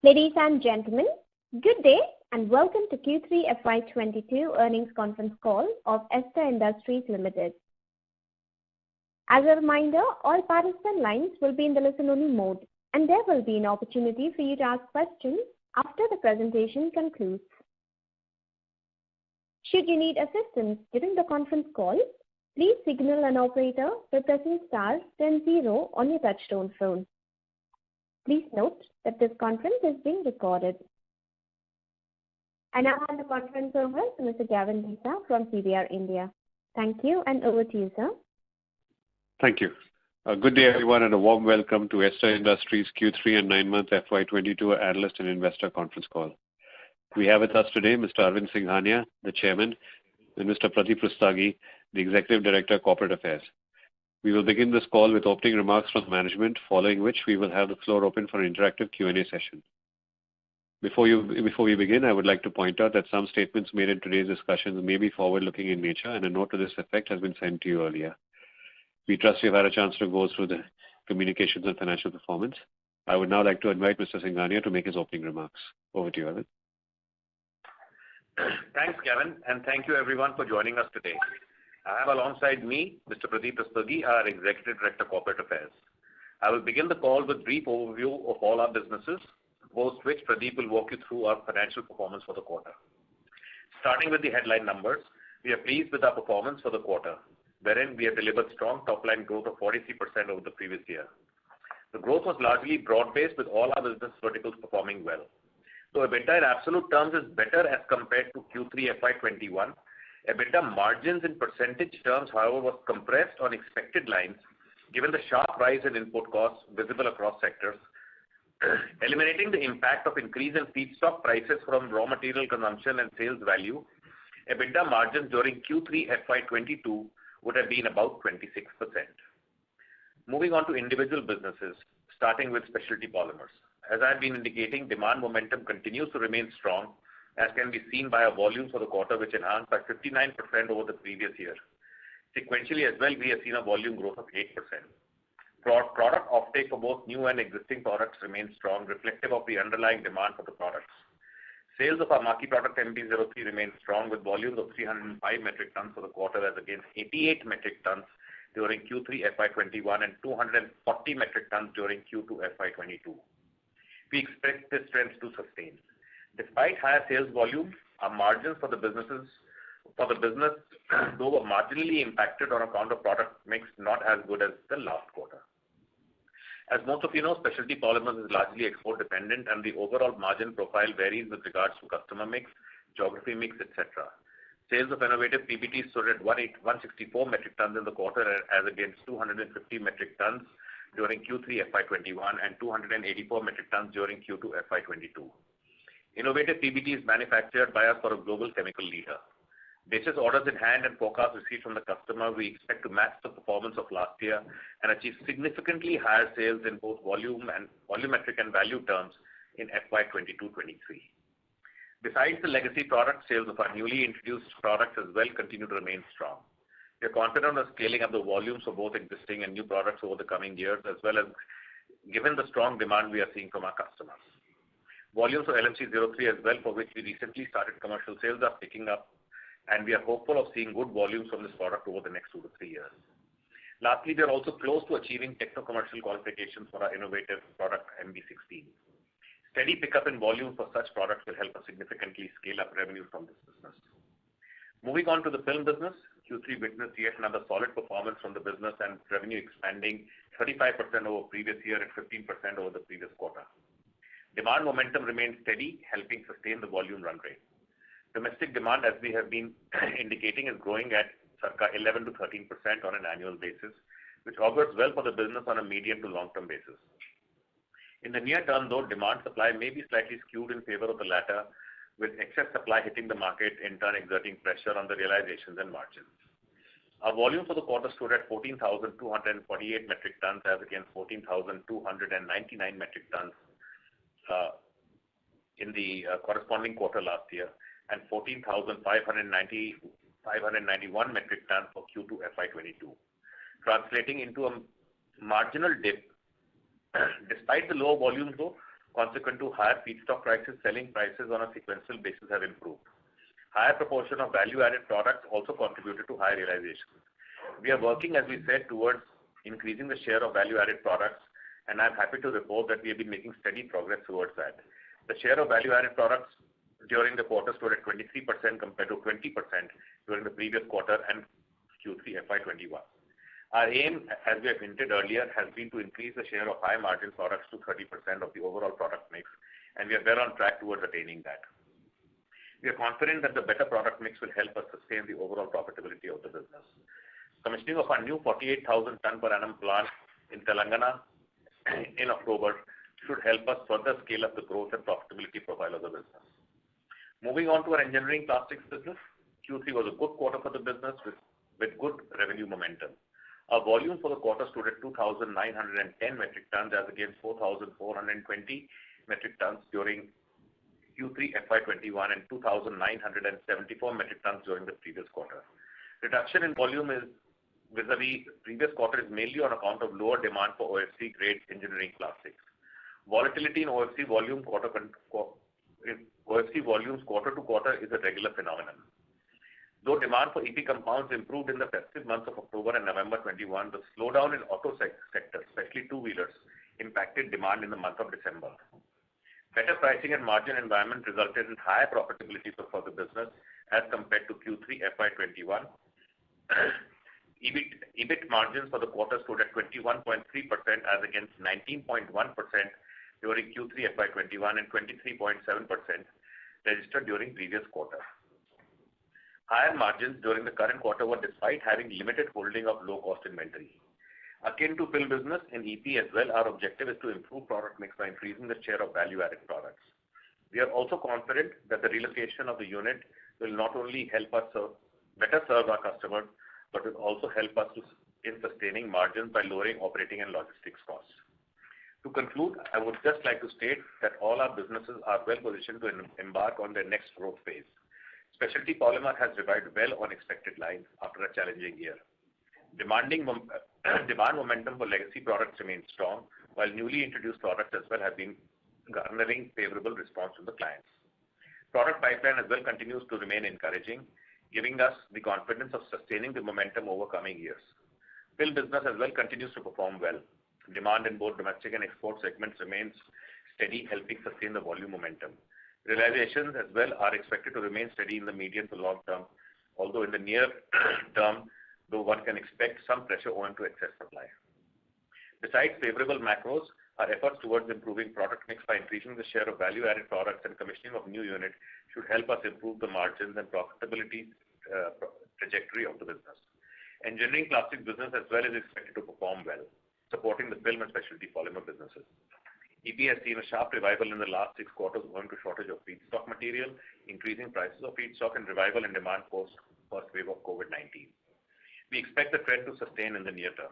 Ladies and gentlemen, good day and welcome to Q3FY22 Earnings Conference Call of Ester Industries Limited. As a reminder, all participant lines will be in the listen-only mode, and there will be an opportunity for you to ask questions after the presentation concludes. Should you need assistance during the conference call, please signal an operator by pressing star then 0 on your touchtone phone. Please note that this conference is being recorded. I now hand the conference over to Mr. Gavin Lisa from CDR India. Thank you, and over to you, sir. Thank you. Good day, everyone, and a warm welcome to Ester Industries Q3 and 9-month FY22 Analyst and Investor Conference Call. We have with us today Mr. Arvind Singhania, the Chairman, and Mr. Pradeep Rustagi, the Executive Director, Corporate Affairs. We will begin this call with opening remarks from management, following which we will have the floor open for an interactive Q&A session. Before we begin, I would like to point out that some statements made in today's discussions may be forward-looking in nature, and a note to this effect has been sent to you earlier. We trust you've had a chance to go through the communications and financial performance. I would now like to invite Mr. Singhania to make his opening remarks. Over to you, Arvind. Thanks, Gavin, and thank you everyone for joining us today. I have alongside me Mr. Pradeep Rustagi, our Executive Director, Corporate Affairs. I will begin the call with a brief overview of all our businesses, post which Pradeep will walk you through our financial performance for the quarter. Starting with the headline numbers, we are pleased with our performance for the quarter, wherein we have delivered strong top-line growth of 43% over the previous year. The growth was largely broad-based, with all our business verticals performing well. Though EBITDA in absolute terms is better as compared to Q3 FY21, EBITDA margins in percentage terms, however, was compressed on expected lines given the sharp rise in input costs visible across sectors. Eliminating the impact of increase in feedstock prices from raw material consumption and sales value, EBITDA margins during Q3 FY22 would have been about 26%. Moving on to individual businesses, starting with specialty polymers. As I have been indicating, demand momentum continues to remain strong, as can be seen by our volumes for the quarter, which enhanced by 59% over the previous year. Sequentially as well, we have seen a volume growth of 8%. Product offtake for both new and existing products remains strong, reflective of the underlying demand for the products. Sales of our marquee product MB03 remain strong, with volumes of 305 metric tons for the quarter as against 88 metric tons during Q3 FY21 and 240 metric tons during Q2 FY22. We expect this trend to sustain. Despite higher sales volume, our margins for the business though were marginally impacted on account of product mix not as good as the last quarter. As most of you know, specialty polymers is largely export dependent, and the overall margin profile varies with regards to customer mix, geography mix, etc. Sales of innovative PBT stood at 164 metric tons in the quarter as against 250 metric tons during Q3 FY21 and 284 metric tons during Q2 FY22. Innovative PBT is manufactured by us for a global chemical leader. Basis orders in hand and forecasts received from the customer, we expect to match the performance of last year and achieve significantly higher sales in both volumetric and value terms in FY22-23. Besides the legacy product, sales of our newly introduced products as well continue to remain strong. We are confident of scaling up the volumes for both existing and new products over the coming years, as well as given the strong demand we are seeing from our customers. Volumes of LMC03 as well, for which we recently started commercial sales, are picking up, and we are hopeful of seeing good volumes from this product over the next 2 to 3 years. Lastly, we are also close to achieving techno-commercial qualifications for our innovative product MB16. Steady pickup in volume for such products will help us significantly scale up revenue from this business. Moving on to the film business, Q3 witnessed yet another solid performance from the business and revenue expanding 35% over previous year and 15% over the previous quarter. Demand momentum remains steady, helping sustain the volume run rate. Domestic demand, as we have been indicating, is growing at circa 11 to 13% on an annual basis, which augurs well for the business on a medium to long-term basis. In the near term, though, demand supply may be slightly skewed in favor of the latter, with excess supply hitting the market, in turn exerting pressure on the realizations and margins. Our volume for the quarter stood at 14,248 metric tons as against 14,299 metric tons in the corresponding quarter last year, and 14,591 metric tons for Q2 FY22, translating into a marginal dip. Despite the low volumes though, Consequent to higher feedstock prices, selling prices on a sequential basis have improved. Higher proportion of value-added products also contributed to higher realizations. We are working, as we said, towards increasing the share of value-added products, and I'm happy to report that we have been making steady progress towards that. The share of value-added products during the quarter stood at 23% compared to 20% during the previous quarter and Q3FY21. Our aim, as we have hinted earlier, has been to increase the share of high-margin products to 30% of the overall product mix, and we are well on track towards attaining that. We are confident that the better product mix will help us sustain the overall profitability of the business. Commissioning of our new 48,000 ton per annum plant in Telangana in October should help us further scale up the growth and profitability profile of the business. Moving on to our engineering plastics business, Q3 was a good quarter for the business with good revenue momentum. Our volume for the quarter stood at 2,910 metric tons as against 4,420 metric tons during Q3FY21 and 2,974 metric tons during the previous quarter. Reduction in volume is vis-a-vis previous quarter is mainly on account of lower demand for OFC grade engineering plastics. Volatility in OFC volumes quarter to quarter is a regular phenomenon. Though demand for EP compounds improved in the festive months of October and November 21, the slowdown in auto sector, especially two-wheelers, impacted demand in the month of December. Better pricing and margin environment resulted in higher profitability for the business as compared to Q3FY21. EBIT margins for the quarter stood at 21.3% as against 19.1% during Q3FY21 and 23.7% registered during previous quarter. Higher margins during the current quarter were despite having limited holding of low-cost inventory. Akin to pill business in EP as well, our objective is to improve product mix by increasing the share of value-added products. We are also confident that the relocation of the unit will not only help us better serve our customers, but will also help us in sustaining margins by lowering operating and logistics costs. To conclude, I would just like to state that all our businesses are well positioned to embark on their next growth phase. Specialty polymer has revived well on expected lines after a challenging year. Demand momentum for legacy products remains strong, while newly introduced products as well have been garnering favorable response from the clients. Product pipeline as well continues to remain encouraging, giving us the confidence of sustaining the momentum over coming years. Pill business as well continues to perform well. Demand in both domestic and export segments remains steady, helping sustain the volume momentum. Realizations as well are expected to remain steady in the medium to long term, although in the near term, though one can expect some pressure owing to excess supply. Besides favorable macros, our efforts towards improving product mix by increasing the share of value-added products and commissioning of new units should help us improve the margins and profitability trajectory of the business. Engineering plastic business as well is expected to perform well, supporting the film and specialty polymer businesses. EP has seen a sharp revival in the last 6 quarters owing to shortage of feedstock material, increasing prices of feedstock and revival in demand post first wave of COVID-19. We expect the trend to sustain in the near term.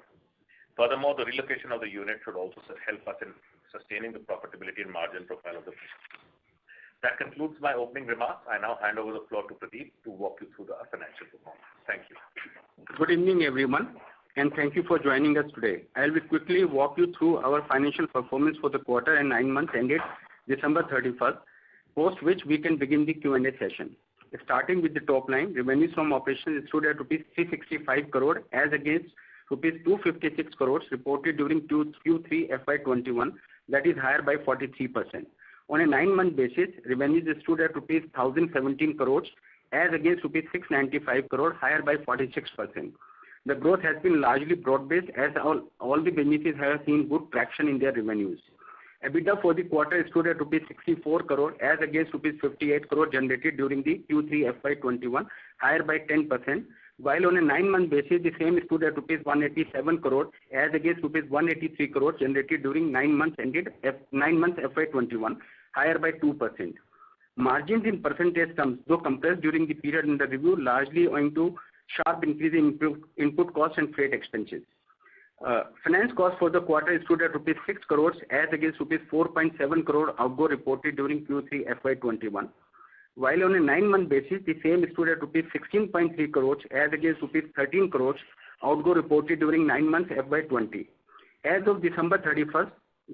Furthermore, the relocation of the unit should also help us in sustaining the profitability and margin profile of the business. That concludes my opening remarks. I now hand over the floor to Pradeep to walk you through the financial performance. Thank you. Good evening, everyone, and thank you for joining us today. I will quickly walk you through our financial performance for the quarter and 9 months ended December 31st, post which we can begin the Q&A session. Starting with the top line, revenues from operations stood at rupees 365 crore as against rupees 256 crores reported during Q3 FY21, that is higher by 43%. On a 9-month basis, revenues stood at rupees 1017 crores as against rupees 695 crore, higher by 46%. The growth has been largely broad-based as all the businesses have seen good traction in their revenues. EBITDA for the quarter stood at rupees 64 crore as against rupees 58 crore generated during the Q3 FY21, higher by 10%, while on a 9-month basis, the same stood at rupees 187 crore as against rupees 183 crore generated during 9 months FY21, higher by 2%. Margins in percentage terms, though compressed during the period under review, largely owing to sharp increase in input costs and freight expenses. Finance cost for the quarter stood at rupees 6 crores as against rupees 4.7 crore outgo reported during Q3 FY21. While on a 9-month basis, the same stood at rupees 16.3 crores as against rupees 13 crores outgo reported during 9 months FY20. As of December 31st,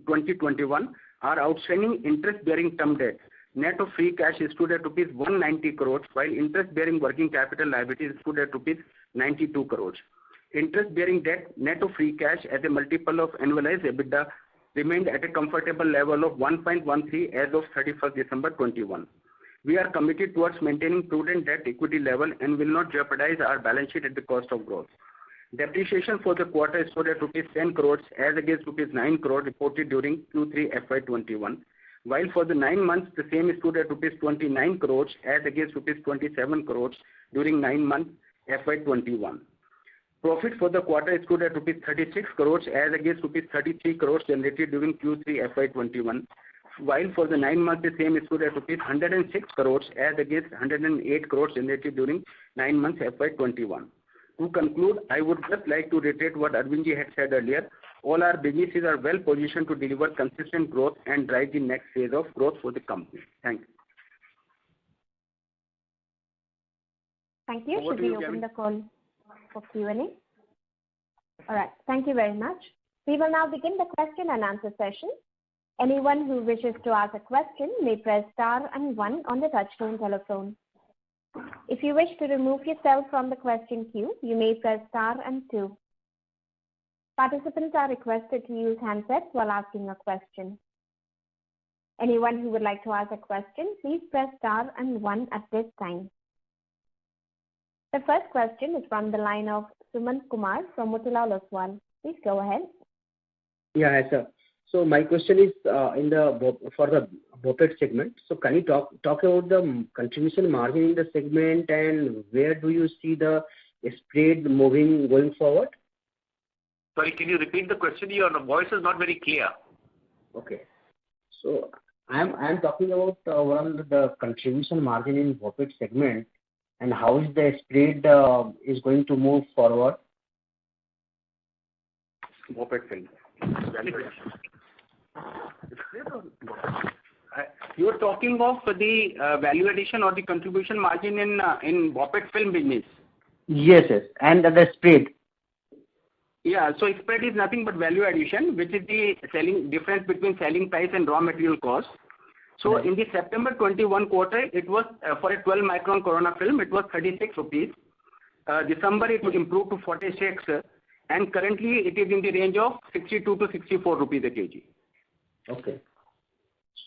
2021, Our outstanding interest-bearing term debt net of free cash stood at rupees 190 crores, while interest-bearing working capital liabilities stood at rupees 92 crores. Interest-bearing debt net of free cash as a multiple of annualized EBITDA remained at a comfortable level of 1.13 as of 31st December 21. We are committed towards maintaining prudent debt equity level and will not jeopardize our balance sheet at the cost of growth. Depreciation for the quarter stood at rupees 10 crores as against rupees 9 crores reported during Q3 FY21, while for the 9 months the same stood at rupees 29 crores as against rupees 27 crores during 9 months FY21. Profit for the quarter stood at rupees 36 crores as against rupees 33 crores generated during Q3 FY21, while for the 9 months the same stood at rupees 106 crores as against 108 crores generated during 9 months FY21. To conclude, I would just like to reiterate what Arvindji had said earlier. All our businesses are well positioned to deliver consistent growth and drive the next phase of growth for the company. Thank you. Thank you. Should we open the call for Q&A? All right. Thank you very much. We will now begin the question and answer session. Anyone who wishes to ask a question may press star and 1 on the touchtone telephone. If you wish to remove yourself from the question queue, you may press star and 2. Participants are requested to use handsets while asking a question. Anyone who would like to ask a question, please press star and 1 at this time. The first question is from the line of Sumant Kumar from Motilal Oswal. Please go ahead. Yeah, hi, sir. So my question is for the BOPET segment. So can you talk about the contribution margin in the segment and where do you see the spread moving going forward? Sorry, can you repeat the question? Your voice is not very clear. Okay. So I'm talking about the contribution margin in BOPET segment and how is the spread is going to move forward? BOPET film. You are talking of the value addition or the contribution margin in BOPET film business? Yes, yes. And the spread? Yeah, so spread is nothing but value addition, which is the selling difference between selling price and raw material cost. So in the September 21 quarter, it was for a 12 micron Corona film, it was 36 rupees. December it was improved to 46, and currently it is in the range of 62 to 64 rupees a kg. Okay.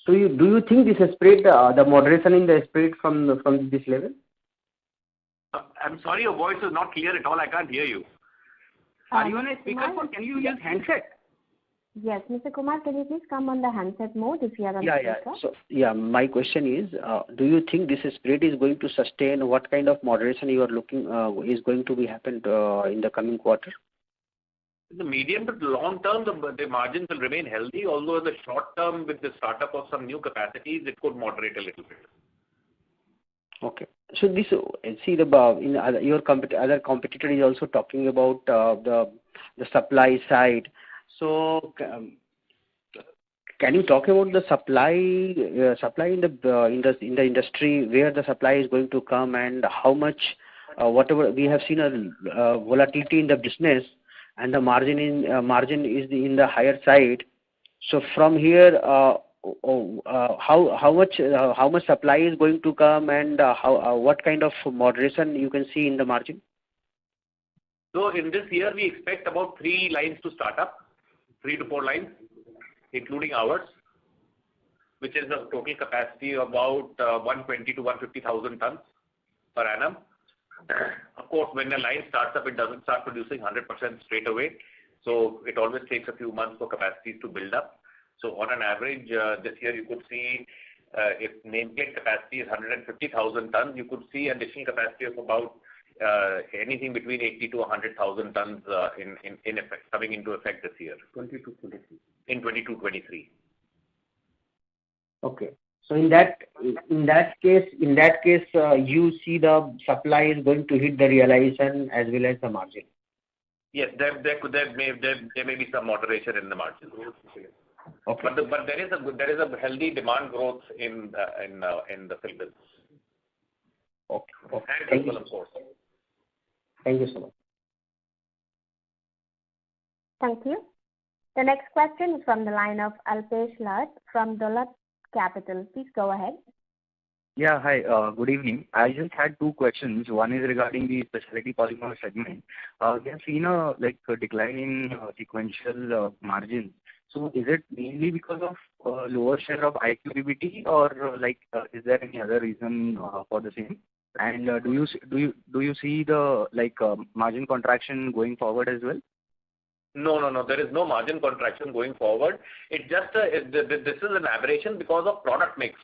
So do you think this spread, the moderation in the spread from this level? I'm sorry, your voice is not clear at all. I can't hear you. Are you on a speakerphone? Can you use handset? Yes, Mr. Kumar, can you please come on the handset mode if you are on speaker? So my question is, do you think this spread is going to sustain? What kind of moderation you are looking is going to be happened in the coming quarter? In the medium to long term, the margins will remain healthy, although in the short term, with the startup of some new capacities, it could moderate a little bit. Okay. So this, see your other competitor is also talking about the supply side. So can you talk about the supply in the industry, where the supply is going to come and how much, whatever we have seen a volatility in the business and the margin is in the higher side. So from here, how much supply is going to come and what kind of moderation you can see in the margin? So in this year, we expect about 3 lines to start up, 3 to 4 lines, including ours, which is a total capacity of about 120 to 150,000 tons per annum. Of course, when a line starts up, it doesn't start producing 100% straight away. So it always takes a few months for capacities to build up. So on an average, this year you could see, if nameplate capacity is 150,000 tons, you could see additional capacity of about anything between 80 to 100,000 tons in effect, coming into effect this year. 22-23. In 22-23. Okay. So in that case, you see the supply is going to hit the realization as well as the margin. Yes, there may be some moderation in the margin. Okay. But there is a healthy demand growth in the film business. Okay. And of course. Thank you so much. Thank you. The next question is from the line of Alpesh Lat from Dolat Capital. Please go ahead. Yeah, hi. Good evening. I just had two questions. One is regarding the specialty polymer segment. We have seen a decline in sequential margins. So is it mainly because of lower share of IQBBT, or is there any other reason for the same? And do you see the margin contraction going forward as well? No. There is no margin contraction going forward. It's just this is an aberration because of product mix.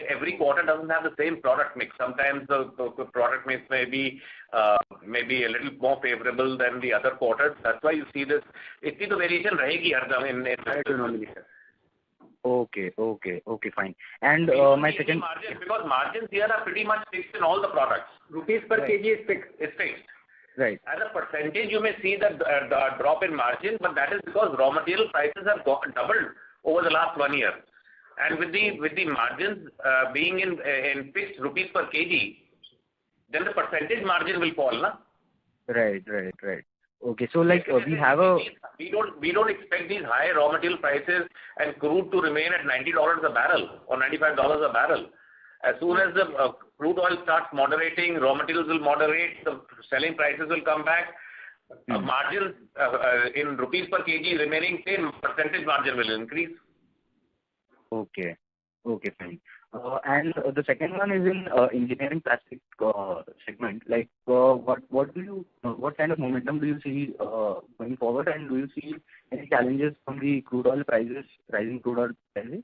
Every quarter doesn't have the same product mix. Sometimes the product mix may be a little more favorable than the other quarters. That's why you see this. It's the variation rahegi hardam in Okay, fine. And my second margin, because margins here are pretty much fixed in all the products. Rupees per kg is fixed. It's fixed. Right. As a percentage, you may see the drop in margin, but that is because raw material prices have doubled over the last 1 year. And with the margins being in fixed rupees per kg, then the percentage margin will fall, na? Right. Okay, so we have a... We don't expect these high raw material prices and crude to remain at $90 a barrel or $95 a barrel. As soon as the crude oil starts moderating, raw materials will moderate, the selling prices will come back. Margins in rupees per kg remaining same, percentage margin will increase. Okay, fine. And the second one is in engineering plastic segment. What kind of momentum do you see going forward, and do you see any challenges from the crude oil prices, rising crude oil prices?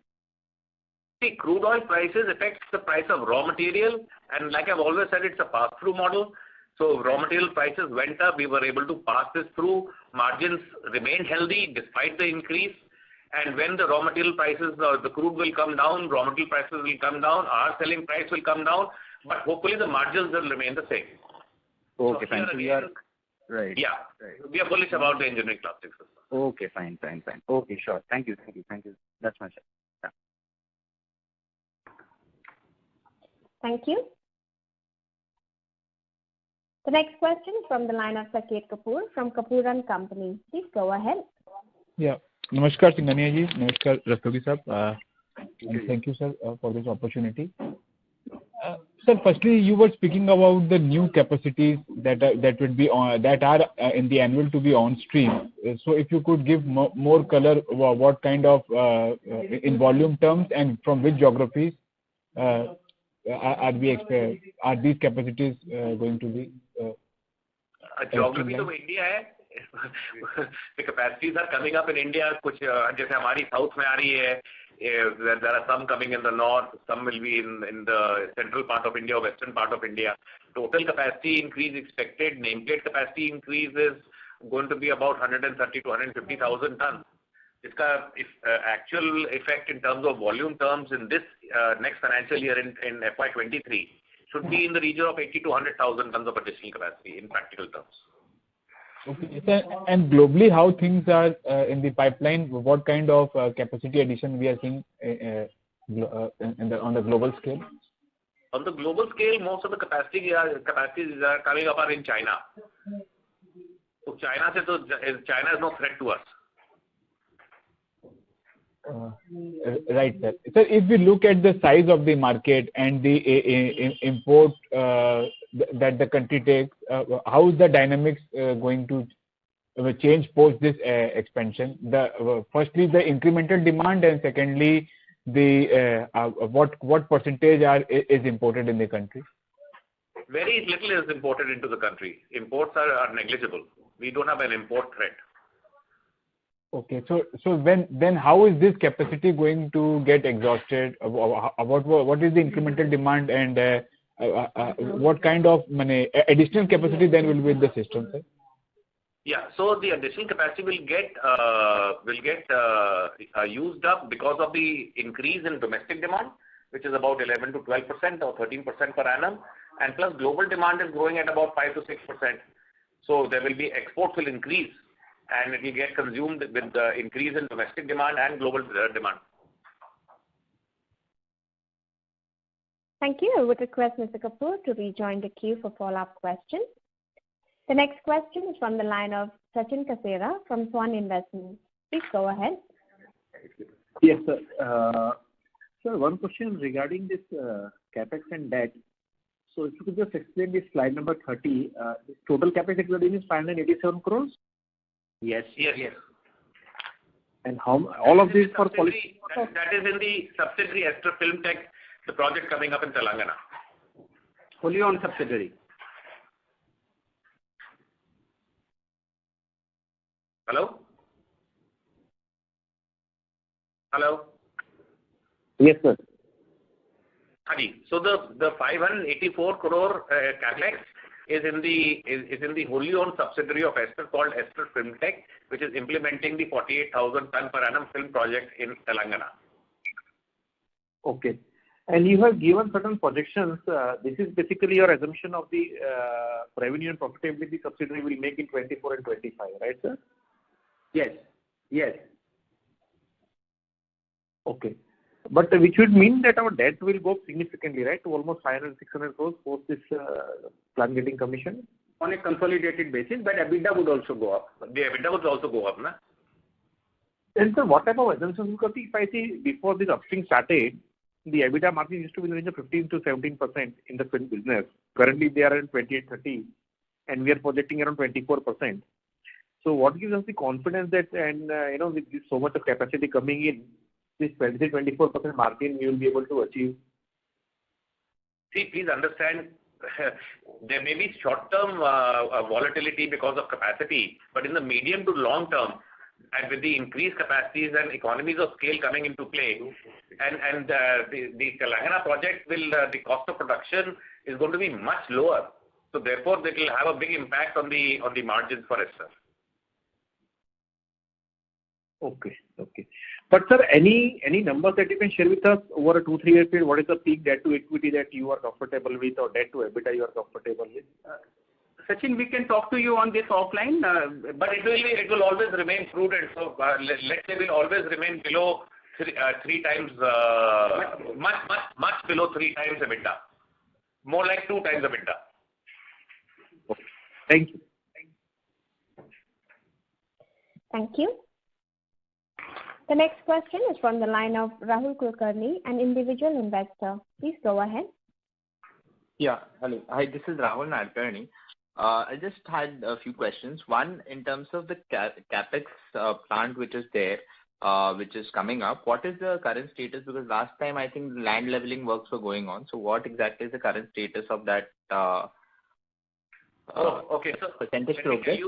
See, crude oil prices affects the price of raw material, and like I've always said, it's a pass-through model. So raw material prices went up, we were able to pass this through. Margins remained healthy despite the increase. And when the raw material prices, the crude will come down, raw material prices will come down, our selling price will come down, but hopefully the margins will remain the same. Okay, fine. So we are right. Yeah, right. We are bullish about the engineering plastics system. Okay, fine. Okay, sure. Thank you. That's my share. Yeah. Thank you. The next question is from the line of Saket Kapoor from Kapoor & Company. Please go ahead. Yeah. Namaskar Singhania ji, Namaskar Rastogi sir, and thank you sir for this opportunity. Sir, firstly, you were speaking about the new capacities that are in the annual to be on stream. So if you could give more color, what kind of in volume terms and from which geographies are these capacities going to be? Geography of India hai. The capacities are coming up in India. कुछ जैसे हमारी south में आ रही है. There are some coming in the north, some will be in the central part of India or western part of India. Total capacity increase expected. Nameplate capacity increase is going to be about 130 to 150,000 tons. इसका actual effect in terms of volume terms in this next financial year in FY23 should be in the region of 80 to 100,000 tons of additional capacity in practical terms. Okay, sir. And globally, how things are in the pipeline? What kind of capacity addition we are seeing on the global scale? On the global scale, most of the capacities are coming up are in China. So China is no threat to us. Right, sir. Sir, if we look at the size of the market and the import that the country takes, how is the dynamics going to change post this expansion? Firstly, the incremental demand, and secondly, the what percentage is imported in the country? Very little is imported into the country. Imports are negligible. We don't have an import threat. Okay, so then how is this capacity going to get exhausted? What is the incremental demand, and what kind of additional capacity then will be in the system, sir? Yeah, so the additional capacity will get used up because of the increase in domestic demand, which is about 11 to 12% or 13% per annum, and plus global demand is growing at about 5 to 6%. So there will be exports will increase, and it will get consumed with the increase in domestic demand and global demand. Thank you. I would request Mr. Kapoor to rejoin the queue for follow-up questions. The next question is from the line of Sachin Kasera from Swan Investments. Please go ahead. Yes, sir. Sir, one question regarding this capex and debt. So if you could just explain this slide number 30, this total capex including is 587 crores? Yes. And how all of these for quality? That is in the subsidiary Ester Film Tech, the project coming up in Telangana. Wholly owned subsidiary. Hello? Yes, sir. So the 584 crore capex is in the wholly owned subsidiary of Ester called Ester Film Tech, which is implementing the 48,000 ton per annum film project in Telangana. Okay. And you have given certain projections. This is basically your assumption of the revenue and profitability the subsidiary will make in 24 and 25, right, sir? Yes. Okay. But which would mean that our debt will go up significantly, right, to almost 500-600 crores post this plant getting commissioned? On a consolidated basis, but EBITDA would also go up. The EBITDA would also go up, na? And sir, what type of assumptions? Because if I see before this upstream started, the EBITDA margin used to be in the range of 15 to 17% in the film business. Currently, they are at 28-30, and we are projecting around 24%. So, what gives us the confidence that, and with this so much of capacity coming in, this 23-24% margin we will be able to achieve? See, please understand, there may be short-term volatility because of capacity, but in the medium to long term, and with the increased capacities and economies of scale coming into play, and the Telangana project the cost of production is going to be much lower. So therefore, it will have a big impact on the margins for Ester. Okay. But sir, any numbers that you can share with us over a 2-3 year period? What is the peak debt to equity that you are comfortable with, or debt to EBITDA you are comfortable with? Sachin, we can talk to you on this offline. But it will always remain prudent. So let's say we'll always remain below three times, much below 3 times EBITDA. More like 2 times EBITDA. Okay. Thank you. Thank you. The next question is from the line of Rahul Kulkarni, an individual investor. Please go ahead. Yeah, hello. Hi, this is Rahul Kulkarni. I just had a few questions. One, in terms of the capex plant which is there, which is coming up, what is the current status? Because last time I think land leveling works were going on. So what exactly is the current status of that okay. So percentage progress?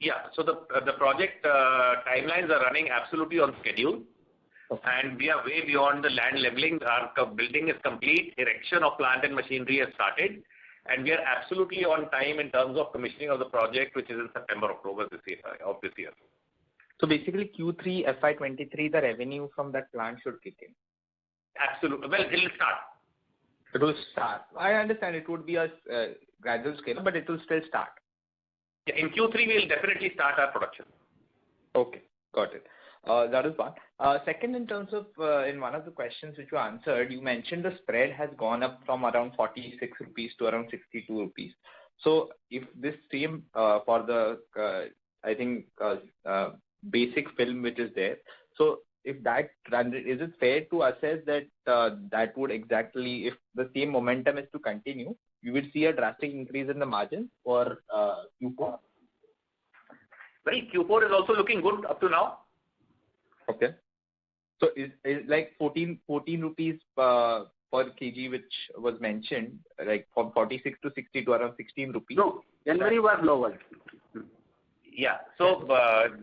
Yeah, so the project timelines are running absolutely on schedule. Okay. And we are way beyond the land leveling. Our building is complete. Erection of plant and machinery has started. And we are absolutely on time in terms of commissioning of the project, which is in September, October this year. So basically Q3 FY23, the revenue from that plant should kick in? Absolutely. Well, it will start. It will start. I understand it would be a gradual scale, but it will still start. Yeah, in Q3, we will definitely start our production. Okay, got it. That is one. Second, in terms of, in one of the questions which you answered, you mentioned the spread has gone up from around 46 rupees to around 62 rupees. So if this same for the, I think, basic film which is there, so if that, is it fair to assess that that would exactly, if the same momentum is to continue, you will see a drastic increase in the margin for Q4? Well, Q4 is also looking good up to now. Okay. So is like 14 rupees per kg, which was mentioned, like from 46 to 60 to around 16 rupees? No, January was lower. Yeah. So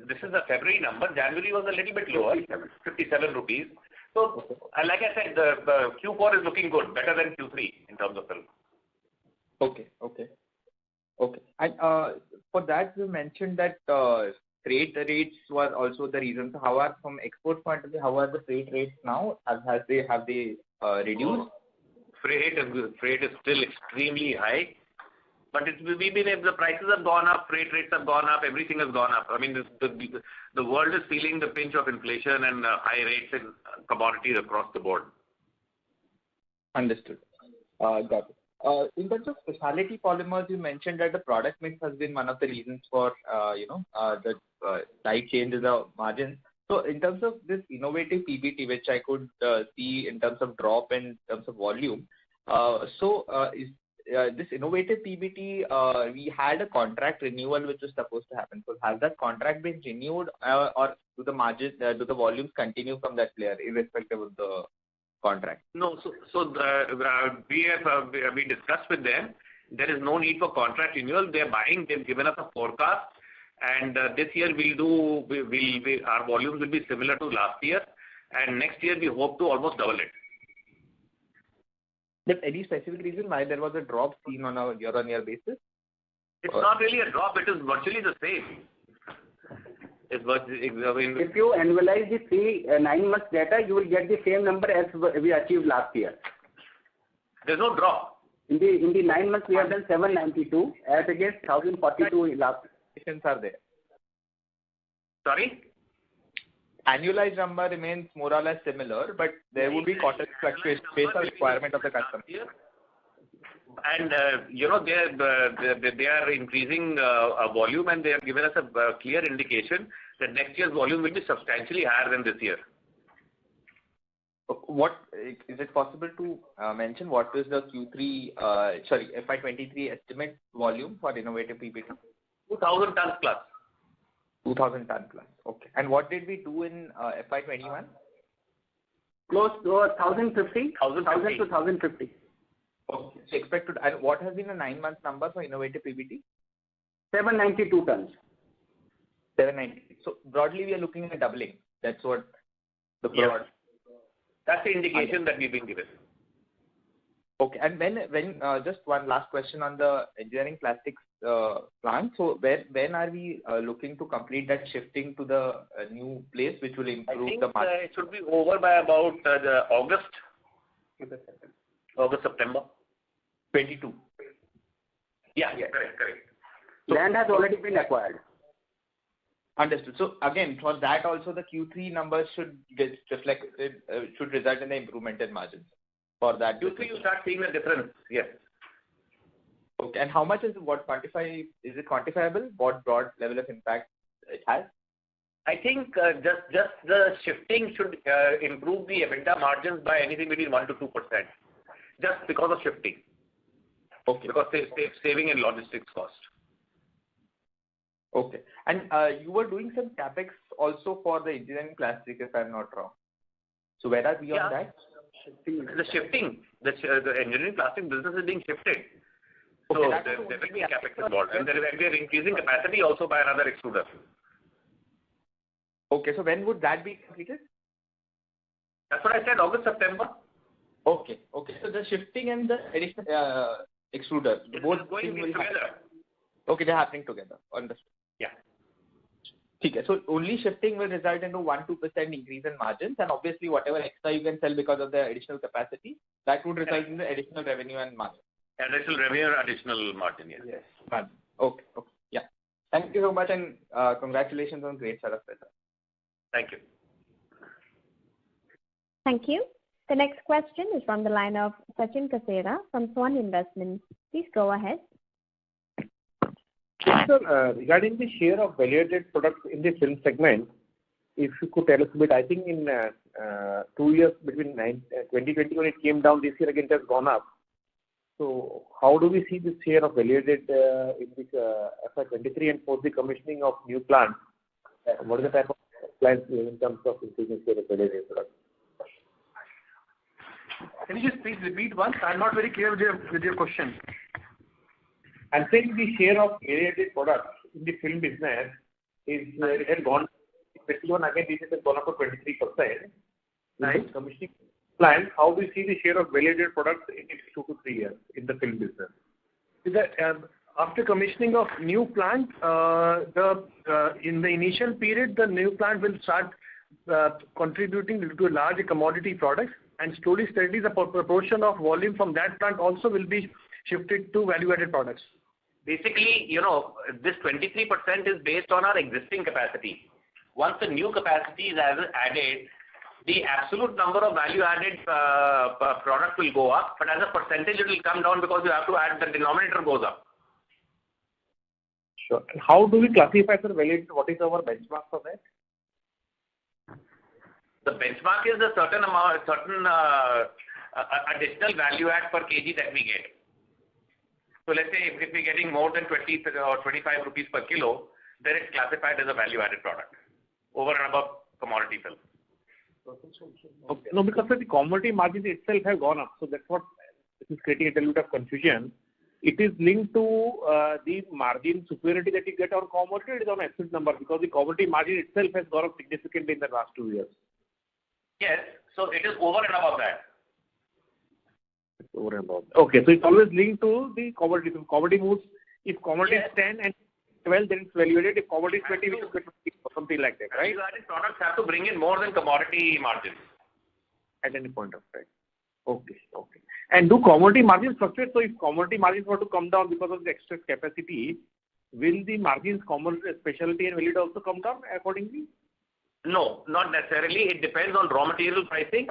this is the February number. January was a little bit lower, 57 rupees. So like I said, the Q4 is looking good, better than Q3 in terms of film. Okay. And for that, you mentioned that freight rates were also the reason. So how are, from export point of view, how are the freight rates now? Have they reduced? Freight is still extremely high, but the prices have gone up, freight rates have gone up, everything has gone up. I mean, the world is feeling the pinch of inflation and high rates in commodities across the board. Understood. Got it. In terms of specialty polymers, you mentioned that the product mix has been one of the reasons for the slight change in the margin. So in terms of this innovative PBT, which I could see in terms of drop in terms of volume, is this innovative PBT, we had a contract renewal which was supposed to happen. So has that contract been renewed, or do the margins, do the volumes continue from that player irrespective of the contract? No. We discussed with them. There is no need for contract renewal. They're buying. They've given us a forecast, and this year our volumes will be similar to last year, and next year we hope to almost double it. But any specific reason why there was a drop seen on a year-on-year basis? It's not really a drop. It is virtually the same. If you annualize the 9 months data, you will get the same number as we achieved last year. There's no drop. In the 9 months, we have done 792 as against 1042 last. Are there? Sorry? Annualized number remains more or less similar, but there would be quarter fluctuations based on requirement of the customer. And they are increasing volume, and they have given us a clear indication that next year's volume will be substantially higher than this year. What is it possible to mention? What is the FY23 estimate volume for innovative PBT? 2,000 tons plus. 2,000 tons plus. Okay. And what did we do in FY21? Close to 1,050. 1,000 to 1,050. Okay. So expected. And what has been the 9 month number for innovative PBT? 792 tons. 790. So broadly, we are looking at doubling. That's what the broad. That's the indication that we've been given. Okay. And when just one last question on the engineering plastics plant. So when are we looking to complete that shifting to the new place, which will improve the margin? It should be over by about August, September. 22. Yeah, correct. So, land has already been acquired. Understood. So again, for that also the Q3 numbers should reflect, should result in the improvement in margins for that. Q3 you start seeing the difference, yes. Okay. And how much is it quantifiable? What broad level of impact it has? I think just the shifting should improve the EBITDA margins by anything between 1 to 2%, just because of shifting. Okay. Because saving in logistics cost. Okay. And you were doing some capex also for the engineering plastic, if I'm not wrong. So where are we on that? The shifting, the engineering plastic business is being shifted. Okay, so there will be capex involved, and we are increasing capacity also by another extruder. Okay, so when would that be completed? That's what I said, August, September. Okay. So the shifting and the additional extruder, both going will together. Happen. Okay, they're happening together. Understood. Yeah. Okay, so only shifting will result into 1-2% increase in margins, and obviously whatever extra you can sell because of the additional capacity, that would result in the additional revenue and margin. Additional revenue or additional margin, yes. Yes. Margin. Okay. Yeah. Thank you so much, and congratulations on great set of results. Thank you. Thank you. The next question is from the line of Sachin Kasera from Swan Investments. Please go ahead. Sir, regarding the share of value-added products in the film segment, if you could tell us a bit, I think in 2 years between 2020 when it came down, this year again it has gone up. So how do we see this share of value-added in this FY23 and post the commissioning of new plants? What is the type of plans in terms of increasing share of value-added products? Can you just please repeat once? I'm not very clear with your question. I'm saying the share of value-added products in the film business it had gone 21 again. This has gone up to 23%. Right. Commissioning plan. How do you see the share of value-added products in the next 2 to 3 years in the film business? Is that after commissioning of new plant, in the initial period, the new plant will start contributing to a large commodity products, and slowly, steadily, the proportion of volume from that plant also will be shifted to value-added products. Basically, this 23% is based on our existing capacity. Once the new capacity is added, the absolute number of value-added product will go up, but as a percentage it will come down because you have to add the denominator goes up. Sure. And how do we classify, sir, value? What is our benchmark for that? The benchmark is a certain amount, additional value add per kg that we get. So let's say if we're getting more than 20 or 25 rupees per kilo, then it's classified as a value-added product over and above commodity film. Okay. No, because the commodity margins itself have gone up. So that's what this is creating a little bit of confusion. It is linked to the margin superiority that you get on commodity. It is on absolute number because the commodity margin itself has gone up significantly in the last 2 years. Yes. So it is over and above that. Over and above. Okay. So it's always linked to the commodity. If commodity moves, if commodity is 10 and 12, then it's valuated. If commodity is 20, which is 20 or something like that, right? Value-added products have to bring in more than commodity margins. At any point of time. Okay. Okay. And do commodity margins fluctuate? So if commodity margins were to come down because of the extra capacity, will the margins, commodity, specialty and value also come down accordingly? No, not necessarily. It depends on raw material pricing.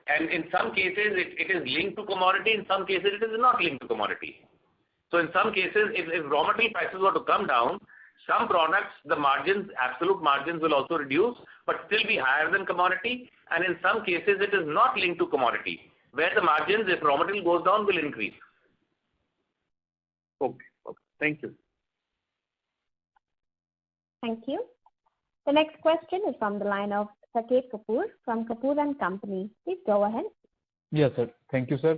And in some cases, it is linked to commodity. In some cases, it is not linked to commodity. So in some cases, if raw material prices were to come down, some products, the margins, absolute margins will also reduce, but still be higher than commodity. And in some cases, it is not linked to commodity, where the margins, if raw material goes down, will increase. Okay. Okay. Thank you. Thank you. The next question is from the line of Saket Kapoor from Kapoor and Company. Please go ahead. Yes, sir. Thank you, sir.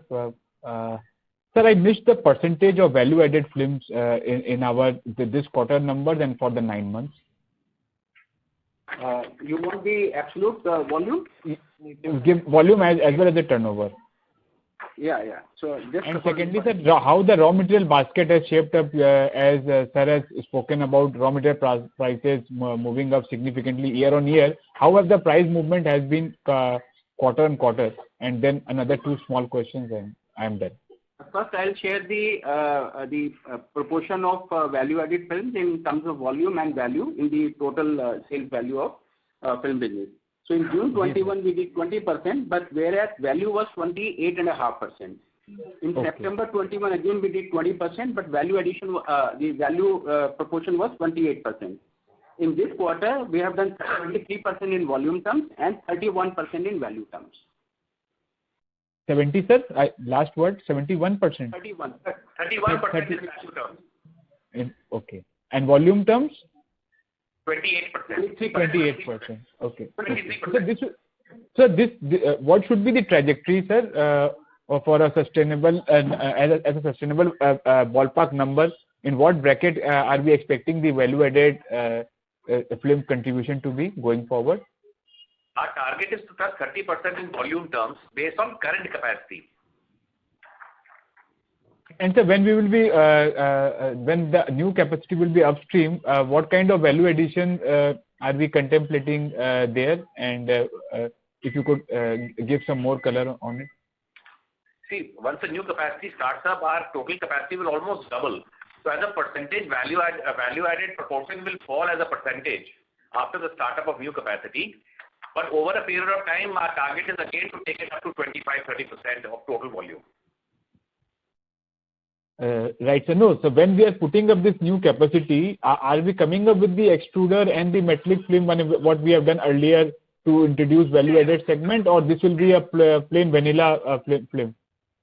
Sir, I missed the percentage of value-added films in our this quarter numbers and for the 9 months. You want the absolute volume? Give volume as well as the turnover. Yeah. So this. And secondly, sir, how the raw material basket has shaped up as sir has spoken about raw material prices moving up significantly year on year. How have the price movement has been quarter on quarter? And then another 2 small questions and I am done. First, I'll share the proportion of value-added films in terms of volume and value in the total sales value of film business. So in June 21, we did 20%, but whereas value was 28.5%. In September 21, again we did 20%, but value addition, the value proportion was 28%. In this quarter, we have done 73% in volume terms and 31% in value terms. 70, sir? Last word, 71%? 31% in value terms. Okay. And volume terms? 28%. 28%. Okay. 23%. So this what should be the trajectory, sir, for a sustainable as a sustainable ballpark number? In what bracket are we expecting the value-added film contribution to be going forward? Our target is to touch 30% in volume terms based on current capacity. And so when we will be when the new capacity will be upstream, what kind of value addition are we contemplating there? And if you could give some more color on it. See, once a new capacity starts up, our total capacity will almost double. So as a percentage, value-added proportion will fall as a percentage after the startup of new capacity. But over a period of time, our target is again to take it up to 25-30% of total volume. Right. So no. So when we are putting up this new capacity, are we coming up with the extruder and the metallic film, what we have done earlier to introduce value-added segment, or this will be a plain vanilla film?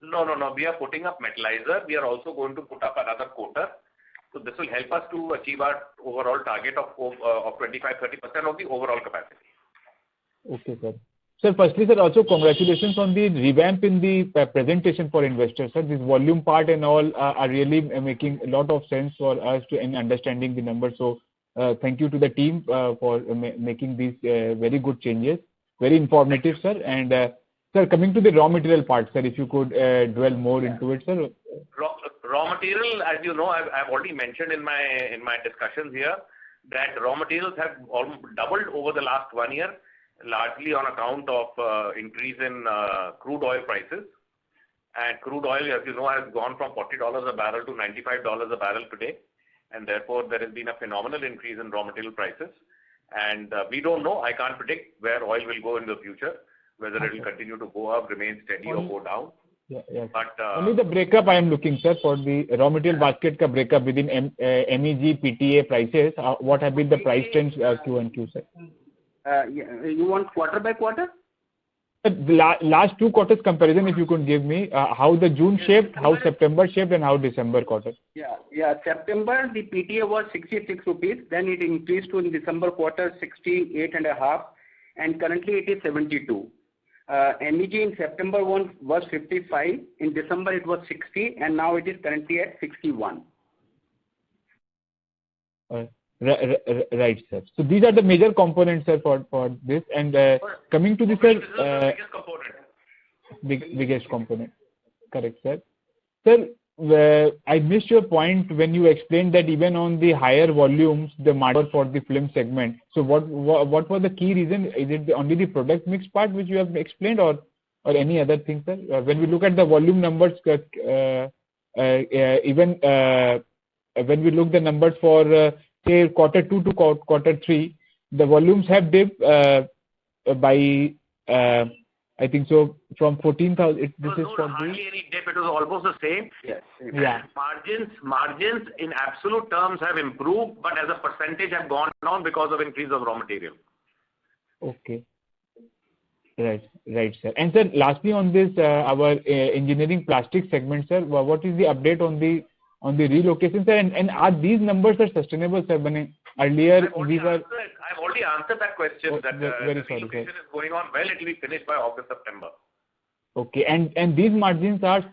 No. We are putting up metallizer. We are also going to put up another coater. So this will help us to achieve our overall target of 25-30% of the overall capacity. Okay, sir. Sir, firstly, sir, also congratulations on the revamp in the presentation for investors, sir. This volume part and all are really making a lot of sense for us in understanding the numbers. So thank you to the team for making these very good changes. Very informative, sir. And sir, coming to the raw material part, sir, if you could dwell more into it, sir. Raw material, as you know, I've already mentioned in my discussions here that raw materials have almost doubled over the last 1 year, largely on account of increase in crude oil prices. And crude oil, as you know, has gone from $40 a barrel to $95 a barrel today. And therefore, there has been a phenomenal increase in raw material prices. And we don't know, I can't predict where oil will go in the future, whether it will continue to go up, remain steady or go down. Yes. But only the breakup I am looking, sir, for the raw material basket ka breakup within MEG, PTA prices. What have been the price trends Q and Q, sir? You want quarter by quarter? The last 2 quarters comparison, if you could give me how the June shaped, how September shaped, and how December quarter. Yeah. September the PTA was 66 rupees. Then it increased to in December quarter 68.5, and currently it is 72. MEG in September was 55. In December it was 60, and now it is currently at 61. Right, sir. So these are the major components, sir, for this. And coming to this, sir, biggest component. Correct, sir. Sir, I missed your point when you explained that even on the higher volumes, the margin for the film segment. So what was the key reason? Is it only the product mix part which you have explained, or any other thing, sir? When we look at the volume numbers, even when we look the numbers for say quarter 2 to quarter 3, the volumes have dipped by I think so from 14,000. This is for hardly any dip. It was almost the same. Yes. Yeah. Margins in absolute terms have improved, but as a percentage have gone down because of increase of raw material. Okay. Right, sir. And sir, lastly on this, our engineering plastic segment, sir, what is the update on the relocation, sir? And are these numbers are sustainable, sir? Earlier we were. I've already answered that question. Oh, that very the sorry, relocation sir. is going on well. It will be finished by August, September. Okay, and these margins are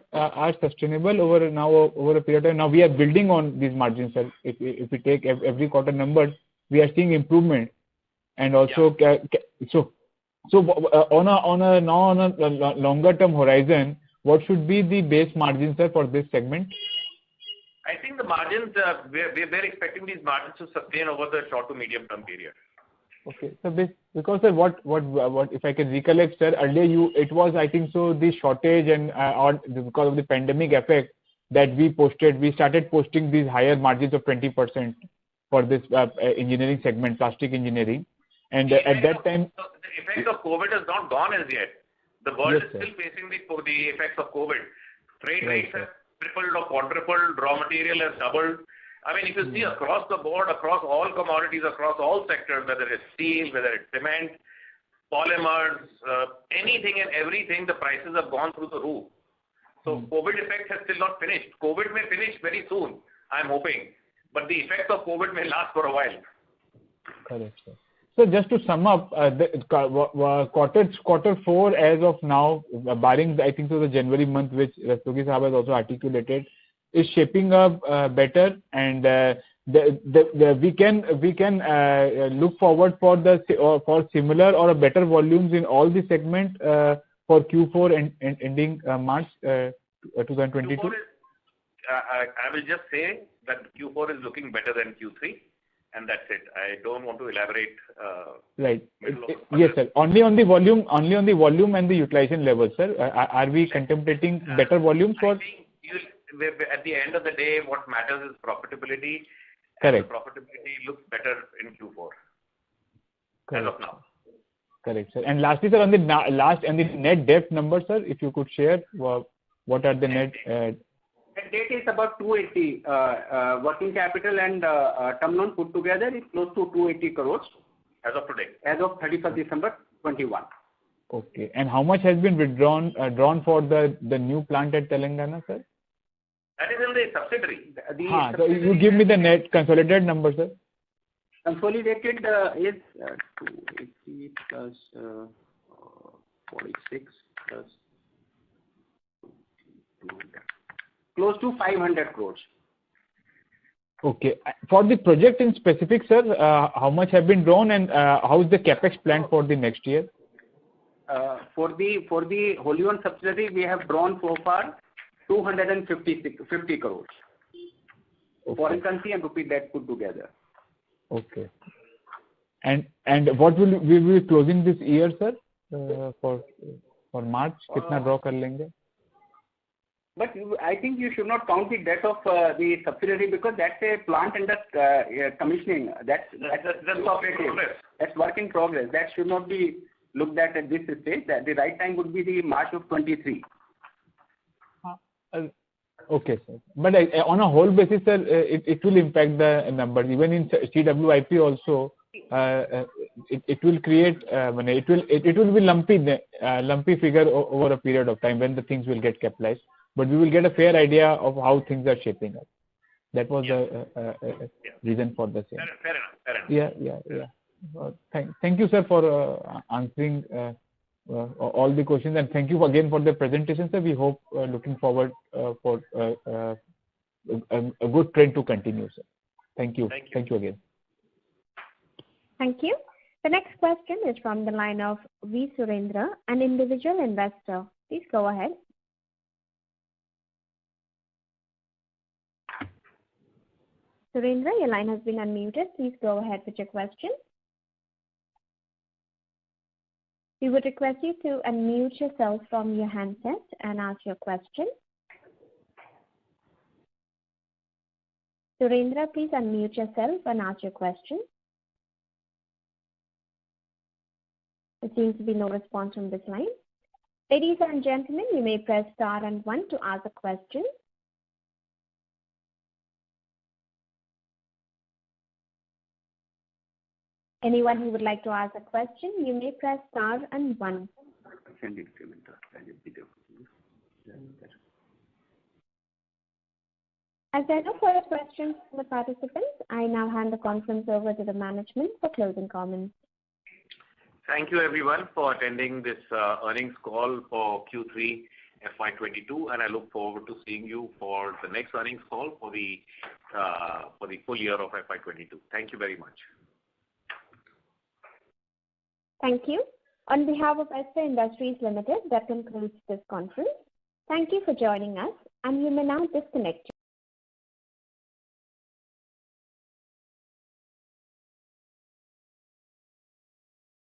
sustainable over a period of time. Now we are building on these margins, sir. If we take every quarter numbers, we are seeing improvement, and also so on a longer term horizon, what should be the base margin, sir, for this segment? I think the margins, we're expecting these margins to sustain over the short to medium term period. Okay, so because sir, what if I can recollect, sir, earlier it was, I think so, the shortage and or because of the pandemic effect that we started posting these higher margins of 20% for this engineering segment, plastic engineering, and at that time the effect of COVID has not gone as yet. The world Yes, is sir. still facing the effects of COVID. Freight Right, rates sir. have tripled or quadrupled, raw material has doubled. I mean, if you see across the board, across all commodities, across all sectors, whether it's steel, whether it's cement, polymers, anything and everything, the prices have gone through the roof. So COVID effect has still not finished. COVID may finish very soon, I'm hoping, but the effects of COVID may last for a while. Correct, sir. So just to sum up, quarter 4 as of now, barring I think so the January month, which Rastogi Sahab has also articulated, is shaping up better, and we can look forward for similar or better volumes in all the segment for Q4 and ending March 2022. I will just say that Q4 is looking better than Q3. And that's it. I don't want to elaborate. Right. Yes, sir. Only on the volume and the utilization level, sir. Are we contemplating better volumes for? I think at the end of the day, what matters is profitability. Correct. And the profitability looks better in Q4. Correct. As of now. Correct, sir. And lastly, sir, on the net debt number, sir, if you could share, what are the net? The debt is about 280. Working capital and term loan put together is close to 280 crores. As of today. As of 31st December 21. Okay. And how much has been drawn for the new plant at Telangana, sir? That is in the subsidiary. So you give me the net consolidated number, sir. Consolidated is 280 plus 46 plus 200. Close to 500 crores. Okay. For the project in specific, sir, how much have been drawn, and how is the capex planned for the next year? For the wholly owned subsidiary, we have drawn so far 250 crores. Okay. Foreign currency and rupee debt put together. Okay. And what will we be closing this year, sir? For March, कितना draw कर लेंगे? But I think you should not count the debt of the subsidiary, because that's a plant under commissioning. That's operative. That's work in progress. That should not be looked at this stage. That the right time would be the March of 23. Okay, sir. But on a whole basis, sir, it will impact the numbers. Even in CWIP also, it will create, it will be lumpy figure over a period of time when the things will get capitalized. But we will get a fair idea of how things are shaping up. That was the reason for the same. Fair enough. Yeah. Thank you, sir, for answering all the questions, and thank you again for the presentation, sir. We hope, looking forward for a good trend to continue, sir. Thank you. Thank you again. Thank you. The next question is from the line of V. Surendra, an individual investor. Please go ahead. Surendra, your line has been unmuted. Please go ahead with your question. We would request you to unmute yourself from your handset and ask your question. Surendra, please unmute yourself and ask your question. There seems to be no response from this line. Ladies and gentlemen, you may press star and 1 to ask a question. Anyone who would like to ask a question, you may press star and 1. As there are no further questions from the participants, I now hand the conference over to the management for closing comments. Thank you everyone for attending this earnings call for Q3 FY22, and I look forward to seeing you for the next earnings call for the full year of FY22. Thank you very much. Thank you. On behalf of Ester Industries Limited, that concludes this conference. Thank you for joining us, and you may now disconnect.